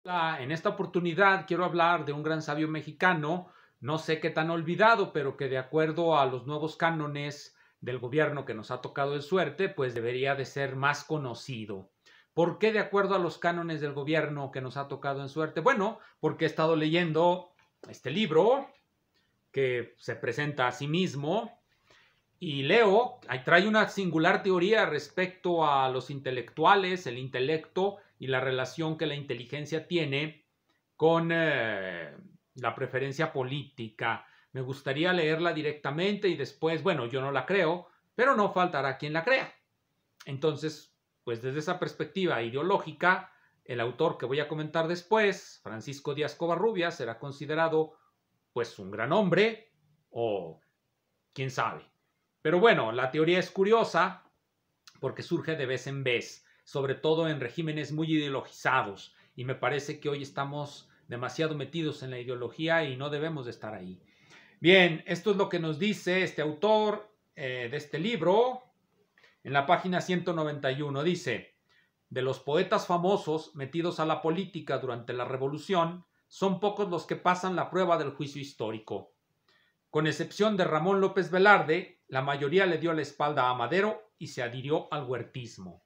En esta oportunidad quiero hablar de un gran sabio mexicano, no sé qué tan olvidado, pero que de acuerdo a los nuevos cánones del gobierno que nos ha tocado de suerte, pues debería de ser más conocido. ¿Por qué de acuerdo a los cánones del gobierno que nos ha tocado en suerte? Bueno, porque he estado leyendo este libro que se presenta a sí mismo y leo, trae una singular teoría respecto a los intelectuales, el intelecto y la relación que la inteligencia tiene con la preferencia política. Me gustaría leerla directamente y después, bueno, yo no la creo, pero no faltará quien la crea. Entonces, pues desde esa perspectiva ideológica, el autor que voy a comentar después, Francisco Díaz Covarrubias, será considerado pues un gran hombre o quién sabe. Pero bueno, la teoría es curiosa porque surge de vez en vez, sobre todo en regímenes muy ideologizados, y me parece que hoy estamos demasiado metidos en la ideología y no debemos de estar ahí. Bien, esto es lo que nos dice este autor de este libro en la página 191. Dice, de los poetas famosos metidos a la política durante la Revolución, son pocos los que pasan la prueba del juicio histórico. Con excepción de Ramón López Velarde, la mayoría le dio la espalda a Madero y se adhirió al huertismo.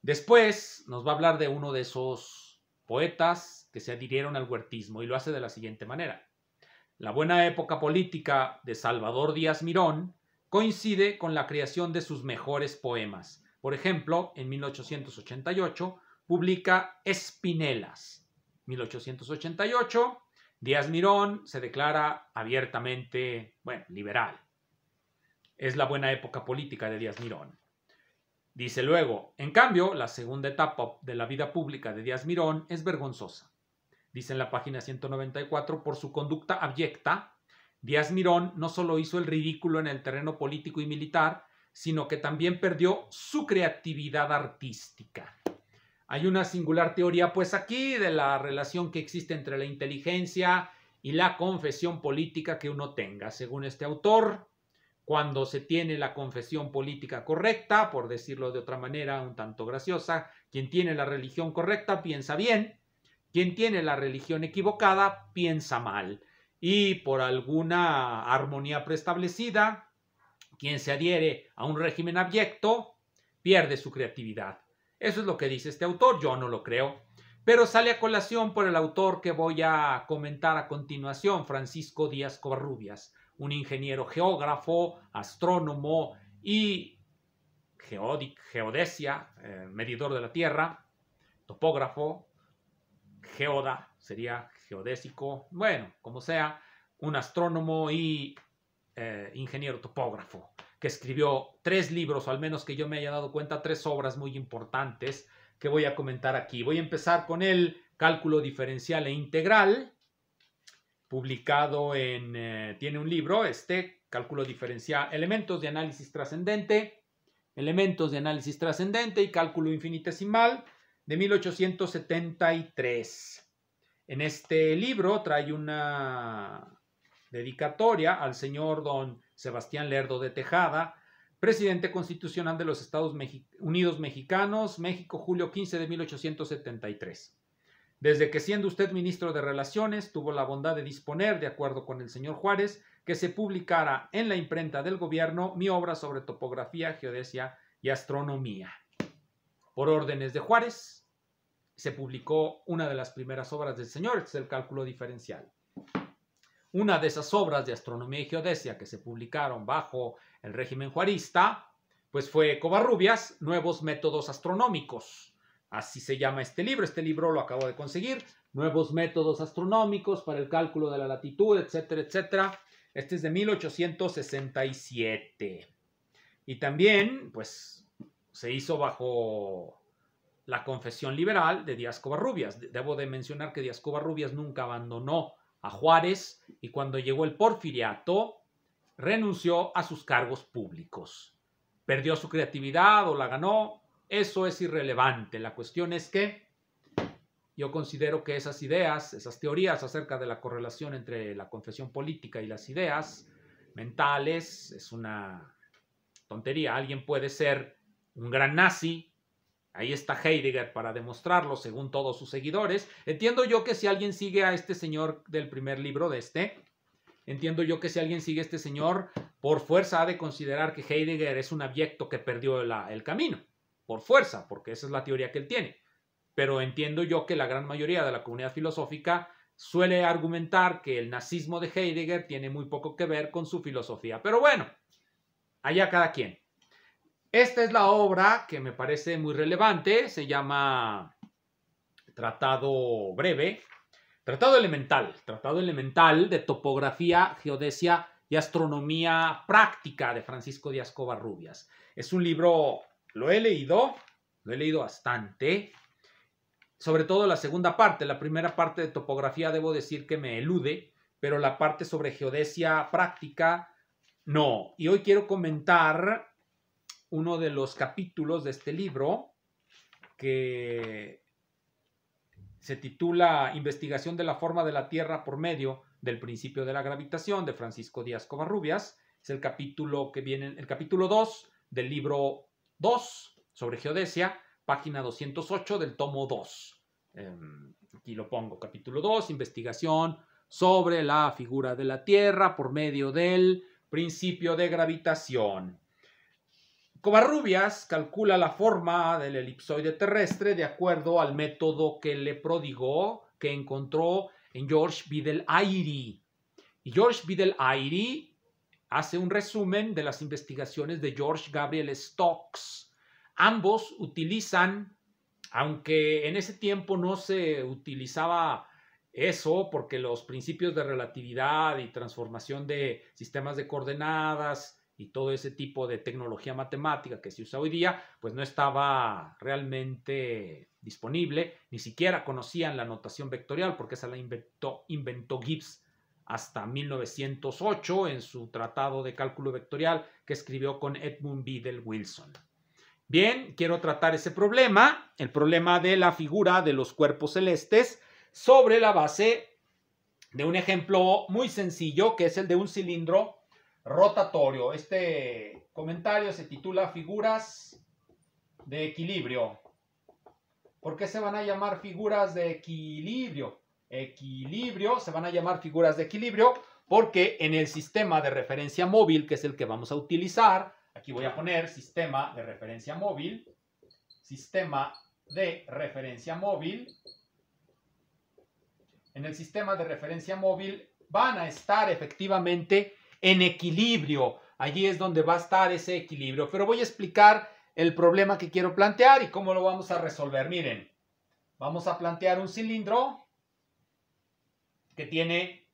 Después nos va a hablar de uno de esos poetas que se adhirieron al huertismo y lo hace de la siguiente manera. La buena época política de Salvador Díaz Mirón coincide con la creación de sus mejores poemas. Por ejemplo, en 1888 publica Espinelas. 1888, Díaz Mirón se declara abiertamente, liberal. Es la buena época política de Díaz Mirón. Dice luego, en cambio, la segunda etapa de la vida pública de Díaz Mirón es vergonzosa. Dice en la página 194, por su conducta abyecta, Díaz Mirón no solo hizo el ridículo en el terreno político y militar, sino que también perdió su creatividad artística. Hay una singular teoría, pues aquí, de la relación que existe entre la inteligencia y la confesión política que uno tenga. Según este autor, cuando se tiene la confesión política correcta, por decirlo de otra manera un tanto graciosa, quien tiene la religión correcta piensa bien, quien tiene la religión equivocada piensa mal. Y por alguna armonía preestablecida, quien se adhiere a un régimen abyecto pierde su creatividad. Eso es lo que dice este autor, yo no lo creo. Pero sale a colación por el autor que voy a comentar a continuación, Francisco Díaz Covarrubias, un ingeniero geógrafo, astrónomo y geodesia, medidor de la Tierra, topógrafo, geoda, sería geodésico, bueno, como sea, un astrónomo y ingeniero topógrafo, que escribió 3 libros, o al menos que yo me haya dado cuenta, 3 obras muy importantes que voy a comentar aquí. Voy a empezar con el Cálculo diferencial e integral, publicado tiene un libro, Cálculo diferencial, Elementos de análisis trascendente y Cálculo infinitesimal, de 1873. En este libro trae una dedicatoria al señor don Sebastián Lerdo de Tejada, presidente constitucional de los Estados Unidos Mexicanos, México, julio 15 de 1873. Desde que siendo usted ministro de Relaciones, tuvo la bondad de disponer, de acuerdo con el señor Juárez, que se publicara en la imprenta del gobierno mi obra sobre topografía, geodesia y astronomía. Por órdenes de Juárez, se publicó una de las primeras obras del señor, es el cálculo diferencial. Una de esas obras de astronomía y geodesia que se publicaron bajo el régimen juarista, pues fue Covarrubias, Nuevos Métodos Astronómicos. Así se llama este libro. Este libro lo acabo de conseguir. Nuevos Métodos Astronómicos para el cálculo de la latitud, etcétera, etcétera. Este es de 1867. Y también, pues, se hizo bajo la confesión liberal de Díaz Covarrubias. Debo de mencionar que Díaz Covarrubias nunca abandonó a Juárez y cuando llegó el porfiriato renunció a sus cargos públicos. ¿Perdió su creatividad o la ganó? Eso es irrelevante. La cuestión es que yo considero que esas ideas, esas teorías acerca de la correlación entre la confesión política y las ideas mentales es una tontería. Alguien puede ser un gran nazi Ahí está Heidegger para demostrarlo, según todos sus seguidores. Entiendo yo que si alguien sigue a este señor del primer libro entiendo yo que si alguien sigue a este señor, por fuerza ha de considerar que Heidegger es un abyecto que perdió el camino. Por fuerza, porque esa es la teoría que él tiene. Pero entiendo yo que la gran mayoría de la comunidad filosófica suele argumentar que el nazismo de Heidegger tiene muy poco que ver con su filosofía. Pero bueno, allá cada quien. Esta es la obra que me parece muy relevante. Se llama Tratado Breve. Tratado elemental de topografía, geodesia y astronomía práctica de Francisco Díaz Covarrubias. Es un libro, lo he leído bastante, sobre todo la segunda parte. La primera parte de topografía debo decir que me elude, pero la parte sobre geodesia práctica no. Y hoy quiero comentar uno de los capítulos de este libro que se titula Investigación de la forma de la Tierra por medio del principio de la gravitación, de Francisco Díaz Covarrubias. Es el capítulo que viene, el capítulo 2 del libro 2 sobre geodesia, página 208 del tomo 2. Aquí lo pongo, capítulo 2, investigación sobre la figura de la Tierra por medio del principio de gravitación. Covarrubias calcula la forma del elipsoide terrestre de acuerdo al método que le prodigó, que encontró en George Biddle-Airy. Y George Biddle-Airy hace un resumen de las investigaciones de George Gabriel Stokes. Ambos utilizan, aunque en ese tiempo no se utilizaba eso, porque los principios de relatividad y transformación de sistemas de coordenadas y todo ese tipo de tecnología matemática que se usa hoy día, pues no estaba realmente disponible, ni siquiera conocían la notación vectorial, porque esa la inventó Gibbs hasta 1908 en su tratado de cálculo vectorial que escribió con Edmund Biddle Wilson. Bien, quiero tratar ese problema, el problema de la figura de los cuerpos celestes, sobre la base de un ejemplo muy sencillo, que es el de un cilindro rotatorio. Este comentario se titula Figuras de equilibrio. ¿Por qué se van a llamar figuras de equilibrio? Se van a llamar figuras de equilibrio porque en el sistema de referencia móvil, que es el que vamos a utilizar, aquí voy a poner sistema de referencia móvil, en el sistema de referencia móvil van a estar efectivamente en equilibrio. Allí es donde va a estar ese equilibrio. Pero voy a explicar el problema que quiero plantear y cómo lo vamos a resolver. Miren, vamos a plantear un cilindro que tiene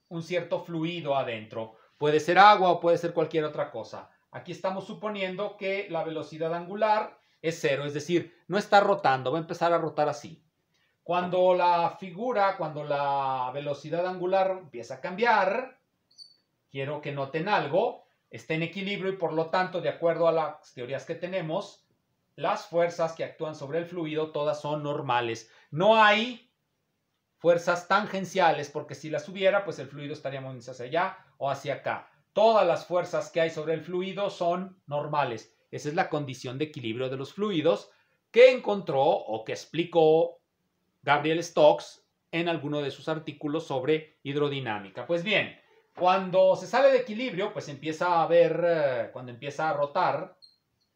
un cierto fluido adentro. Puede ser agua o puede ser cualquier otra cosa. Aquí estamos suponiendo que la velocidad angular es 0, es decir, no está rotando, va a empezar a rotar así. Cuando la velocidad angular empieza a cambiar, quiero que noten algo, está en equilibrio y por lo tanto, de acuerdo a las teorías que tenemos, las fuerzas que actúan sobre el fluido todas son normales. No hay fuerzas tangenciales, porque si las hubiera, pues el fluido estaría moviéndose hacia allá o hacia acá. Todas las fuerzas que hay sobre el fluido son normales. Esa es la condición de equilibrio de los fluidos que encontró o que explicó Gabriel Stokes en alguno de sus artículos sobre hidrodinámica. Pues bien, cuando se sale de equilibrio, pues empieza a ver, cuando empieza a rotar,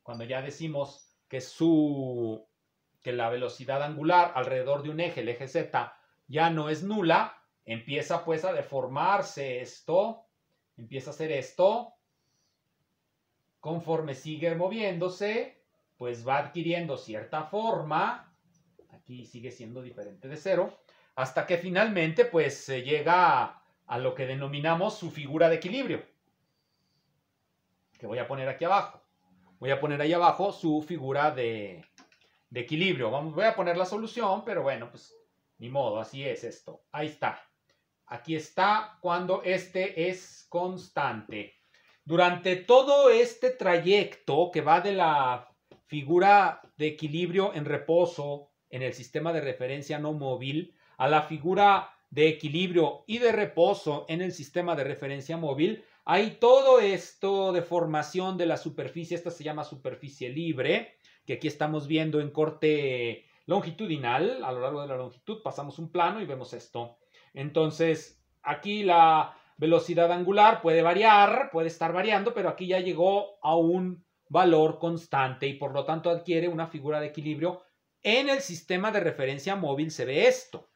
cuando ya decimos que la velocidad angular alrededor de un eje, el eje Z, ya no es nula, empieza pues a deformarse esto, empieza a hacer esto, conforme sigue moviéndose, pues va adquiriendo cierta forma, aquí sigue siendo diferente de 0, hasta que finalmente pues se llega a lo que denominamos su figura de equilibrio, que voy a poner aquí abajo. Voy a poner ahí abajo su figura de equilibrio. Voy a poner la solución, pero bueno, pues ni modo, así es esto. Ahí está. Aquí está cuando este es constante. Durante todo este trayecto que va de la figura de equilibrio en reposo en el sistema de referencia no móvil a la figura de equilibrio y de reposo en el sistema de referencia móvil, hay todo esto de formación de la superficie, esta se llama superficie libre, que aquí estamos viendo en corte longitudinal. A lo largo de la longitud pasamos un plano y vemos esto. Entonces, aquí la velocidad angular puede variar, puede estar variando, pero aquí ya llegó a un valor constante y por lo tanto adquiere una figura de equilibrio. En el sistema de referencia móvil se ve esto.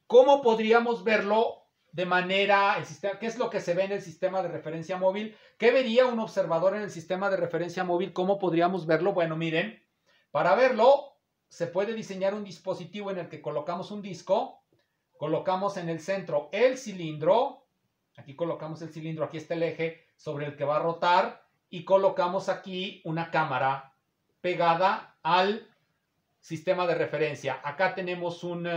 ¿Cómo podríamos verlo de manera, qué es lo que se ve en el sistema de referencia móvil? ¿Qué vería un observador en el sistema de referencia móvil? ¿Cómo podríamos verlo? Bueno, miren, para verlo se puede diseñar un dispositivo en el que colocamos un disco, colocamos en el centro el cilindro, aquí colocamos el cilindro, aquí está el eje sobre el que va a rotar y colocamos aquí una cámara pegada al sistema de referencia. Acá tenemos un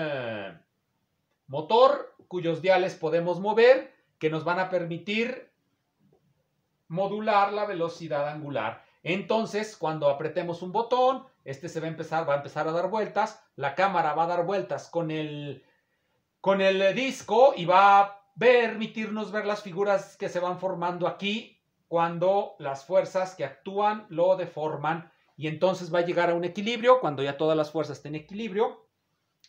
motor cuyos diales podemos mover que nos van a permitir modular la velocidad angular. Entonces, cuando apretemos un botón, este va a empezar a dar vueltas, la cámara va a dar vueltas con el disco y va a permitirnos ver las figuras que se van formando aquí cuando las fuerzas que actúan lo deforman y entonces va a llegar a un equilibrio cuando ya todas las fuerzas estén en equilibrio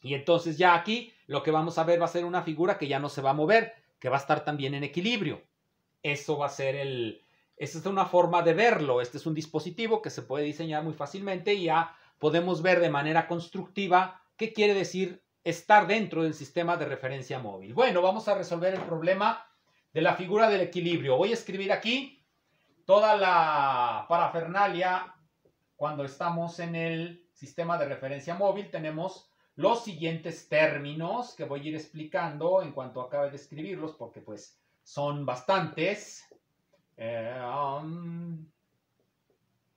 y entonces ya aquí lo que vamos a ver va a ser una figura que ya no se va a mover, que va a estar también en equilibrio. Eso va a ser esta es una forma de verlo. Este es un dispositivo que se puede diseñar muy fácilmente y ya podemos ver de manera constructiva qué quiere decir estar dentro del sistema de referencia móvil. Bueno, vamos a resolver el problema de la figura del equilibrio. Voy a escribir aquí toda la parafernalia cuando estamos en el sistema de referencia móvil. Tenemos los siguientes términos que voy a ir explicando en cuanto acabe de escribirlos porque pues son bastantes.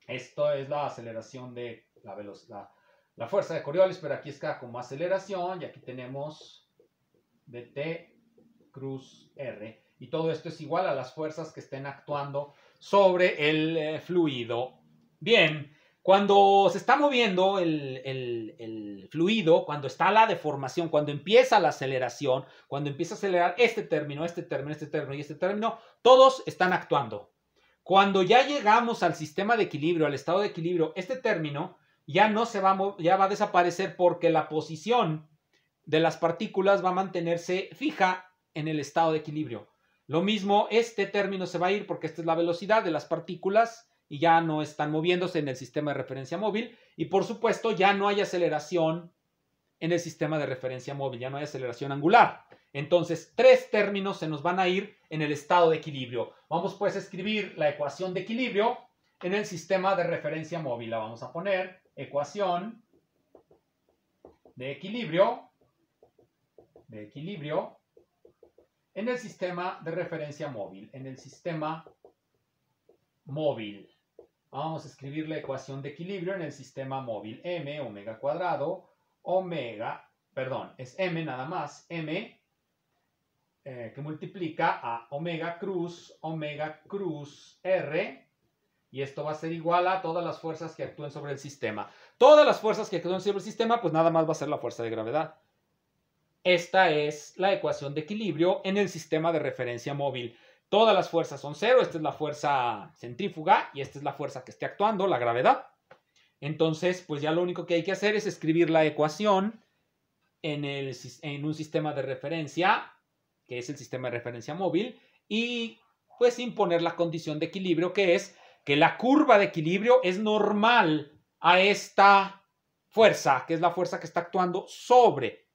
Esto es la aceleración de la velocidad, la fuerza de Coriolis, pero aquí está como aceleración y aquí tenemos dt cruz r. Y todo esto es igual a las fuerzas que estén actuando sobre el fluido. Bien, cuando se está moviendo el fluido, cuando está la deformación, cuando empieza la aceleración, cuando empieza a acelerar este término y este término, todos están actuando. Cuando ya llegamos al sistema de equilibrio, al estado de equilibrio, este término ya va a desaparecer porque la posición de las partículas va a mantenerse fija en el estado de equilibrio. Lo mismo, este término se va a ir porque esta es la velocidad de las partículas y ya no están moviéndose en el sistema de referencia móvil y por supuesto ya no hay aceleración en el sistema de referencia móvil, ya no hay aceleración angular. Entonces, tres términos se nos van a ir en el estado de equilibrio. Vamos pues a escribir la ecuación de equilibrio en el sistema de referencia móvil. La vamos a poner ecuación de equilibrio en el sistema de referencia móvil, en el sistema móvil. Vamos a escribir la ecuación de equilibrio en el sistema móvil. M omega cuadrado, es M nada más, M que multiplica a omega cruz R, y esto va a ser igual a todas las fuerzas que actúen sobre el sistema. Todas las fuerzas que actúen sobre el sistema, pues nada más va a ser la fuerza de gravedad. Esta es la ecuación de equilibrio en el sistema de referencia móvil. Todas las fuerzas son cero. Esta es la fuerza centrífuga y esta es la fuerza que esté actuando, la gravedad. Entonces, pues ya lo único que hay que hacer es escribir la ecuación en un sistema de referencia, que es el sistema de referencia móvil, y pues imponer la condición de equilibrio, que es que la curva de equilibrio es normal a esta fuerza, que es la fuerza que está actuando sobre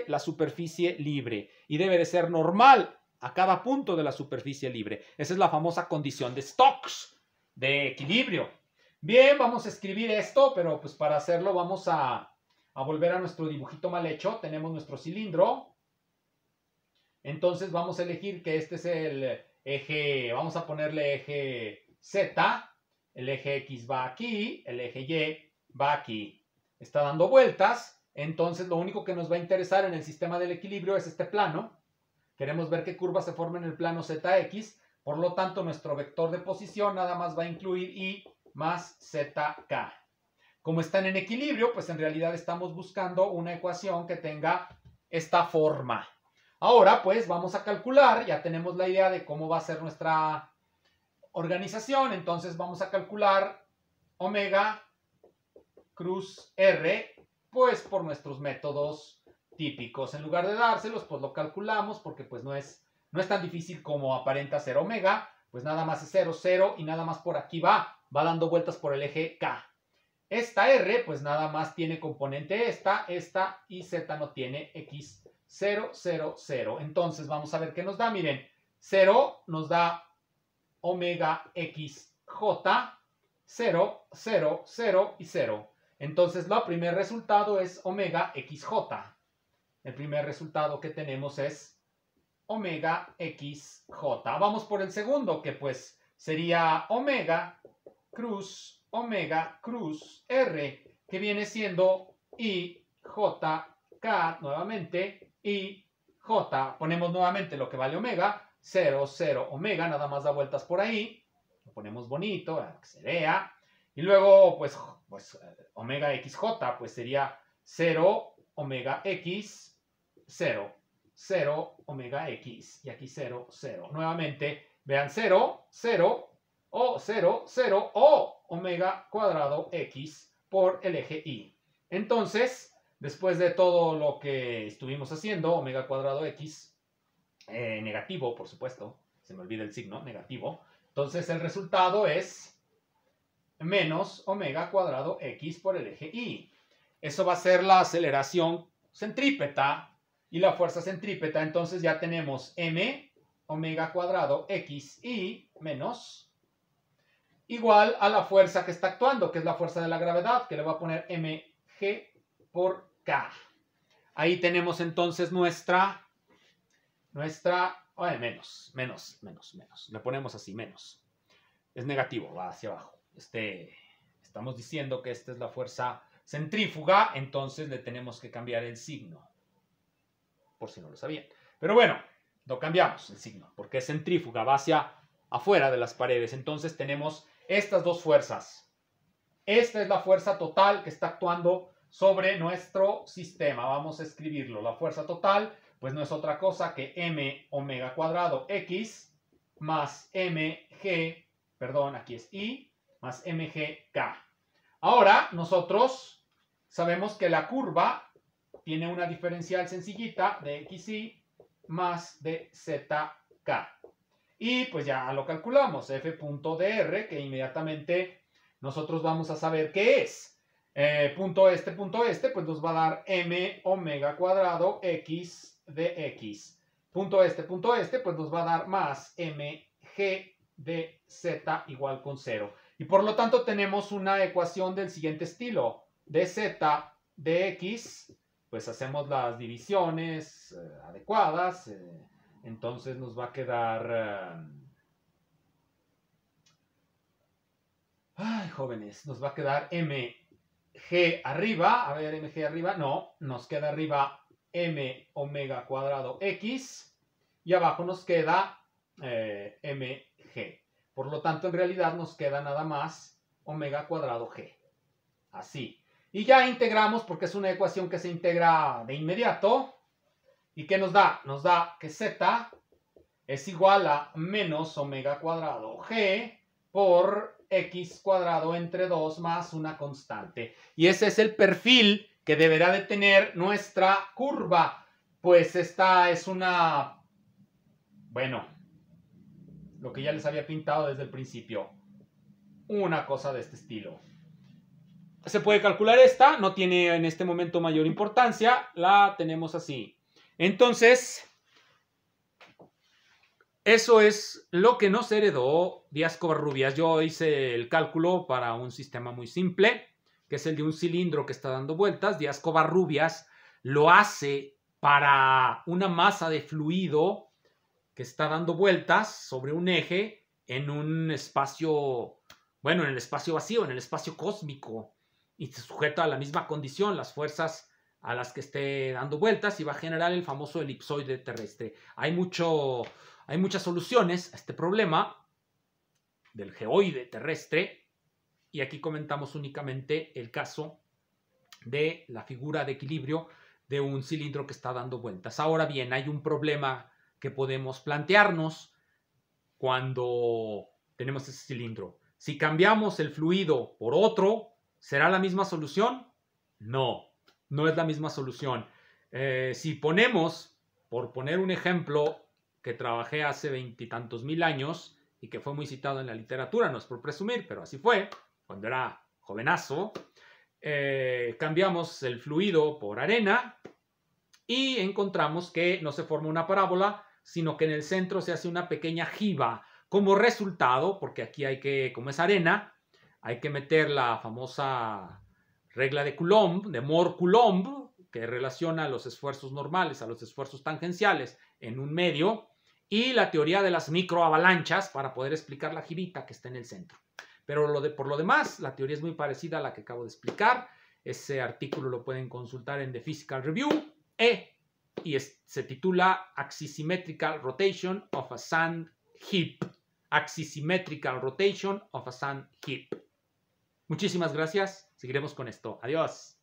la superficie libre y debe de ser normal a cada punto de la superficie libre. Esa es la famosa condición de Stokes de equilibrio. Bien, vamos a escribir esto, pero pues para hacerlo vamos a volver a nuestro dibujito mal hecho. Tenemos nuestro cilindro. Entonces vamos a elegir que este es el eje, vamos a ponerle eje Z, el eje X va aquí, el eje Y va aquí. Está dando vueltas. Entonces, lo único que nos va a interesar en el sistema del equilibrio es este plano. Queremos ver qué curva se forma en el plano ZX. Por lo tanto, nuestro vector de posición nada más va a incluir Y más ZK. Como están en equilibrio, pues en realidad estamos buscando una ecuación que tenga esta forma. Ahora, pues, vamos a calcular. Ya tenemos la idea de cómo va a ser nuestra organización. Entonces, vamos a calcular omega cruz R, pues por nuestros métodos típicos. En lugar de dárselos, pues lo calculamos porque pues no es tan difícil como aparenta ser omega, pues nada más es 0, 0 y nada más por aquí va dando vueltas por el eje K. Esta R, pues nada más tiene componente esta y Z no tiene X, 0, 0, 0. Entonces vamos a ver qué nos da, miren, 0 nos da omega X J, 0, 0, 0 y 0. Entonces el primer resultado es omega XJ. El primer resultado que tenemos es omega XJ. Vamos por el segundo, que pues sería omega cruz R, que viene siendo IJK nuevamente, IJ. Ponemos nuevamente lo que vale omega, 0, 0, omega, nada más da vueltas por ahí. Lo ponemos bonito, para que se vea. Y luego, pues omega XJ, pues sería 0, omega X, 0, 0, omega X. Y aquí 0, 0. Nuevamente, vean 0, 0, o 0, 0, o omega cuadrado X por el eje Y. Entonces, después de todo lo que estuvimos haciendo, omega cuadrado X, negativo, por supuesto, se me olvida el signo, negativo. Entonces, el resultado es menos omega cuadrado X por el eje Y. Eso va a ser la aceleración centrípeta y la fuerza centrípeta. Entonces, ya tenemos m omega cuadrado X y menos igual a la fuerza que está actuando, que es la fuerza de la gravedad, que le voy a poner mg por k. Ahí tenemos entonces nuestra menos. Le ponemos así, menos. Es negativo, va hacia abajo. Estamos diciendo que esta es la fuerza centrífuga, entonces le tenemos que cambiar el signo. Por si no lo sabían. Pero bueno, lo cambiamos el signo, porque es centrífuga, va hacia afuera de las paredes. Entonces tenemos estas dos fuerzas. Esta es la fuerza total que está actuando sobre nuestro sistema. Vamos a escribirlo. La fuerza total, pues no es otra cosa que m omega cuadrado x más mg, perdón, aquí es I, más mgk. Ahora, nosotros sabemos que la curva tiene una diferencial sencillita de xy más de zk. Y pues ya lo calculamos, f.dr, que inmediatamente nosotros vamos a saber qué es. Punto este, pues nos va a dar m omega cuadrado x de x. Punto este, pues nos va a dar más mg de z igual con 0. Y por lo tanto tenemos una ecuación del siguiente estilo. dz de x, pues hacemos las divisiones adecuadas. Entonces nos va a quedar... ay, jóvenes, nos va a quedar mg arriba. A ver, mg arriba. No, nos queda arriba m omega cuadrado x. Y abajo nos queda mg. Por lo tanto, en realidad nos queda nada más omega cuadrado g. Así. Y ya integramos, porque es una ecuación que se integra de inmediato. ¿Y qué nos da? Nos da que z es igual a menos omega cuadrado g por x cuadrado entre 2 más una constante. Y ese es el perfil que deberá de tener nuestra curva. Pues esta es una... bueno, lo que ya les había pintado desde el principio. Una cosa de este estilo. Se puede calcular esta, no tiene en este momento mayor importancia. La tenemos así. Entonces... eso es lo que nos heredó Díaz Covarrubias. Yo hice el cálculo para un sistema muy simple, que es el de un cilindro que está dando vueltas. Díaz Covarrubias lo hace para una masa de fluido que está dando vueltas sobre un eje en un espacio, bueno, en el espacio vacío, en el espacio cósmico, y se sujeta a la misma condición, las fuerzas a las que esté dando vueltas, y va a generar el famoso elipsoide terrestre. Hay muchas soluciones a este problema del geoide terrestre, y aquí comentamos únicamente el caso de la figura de equilibrio de un cilindro que está dando vueltas. Ahora bien, hay un problema que podemos plantearnos cuando tenemos ese cilindro. Si cambiamos el fluido por otro, ¿Será la misma solución? No, no es la misma solución. Si ponemos, por poner un ejemplo que trabajé hace 20 y tantos mil años y que fue muy citado en la literatura, no es por presumir, pero así fue, cuando era jovenazo, cambiamos el fluido por arena y encontramos que no se forma una parábola, sino que en el centro se hace una pequeña jiba. Como resultado, porque aquí hay que, como es arena, hay que meter la famosa regla de Coulomb, de Mohr-Coulomb, que relaciona los esfuerzos normales a los esfuerzos tangenciales en un medio, y la teoría de las microavalanchas para poder explicar la jibita que está en el centro. Pero por lo demás, la teoría es muy parecida a la que acabo de explicar. Ese artículo lo pueden consultar en The Physical Review y se titula Axisymmetrical Rotation of a Sand Heap. Axisymmetrical Rotation of a Sand Heap. Muchísimas gracias. Seguiremos con esto. Adiós.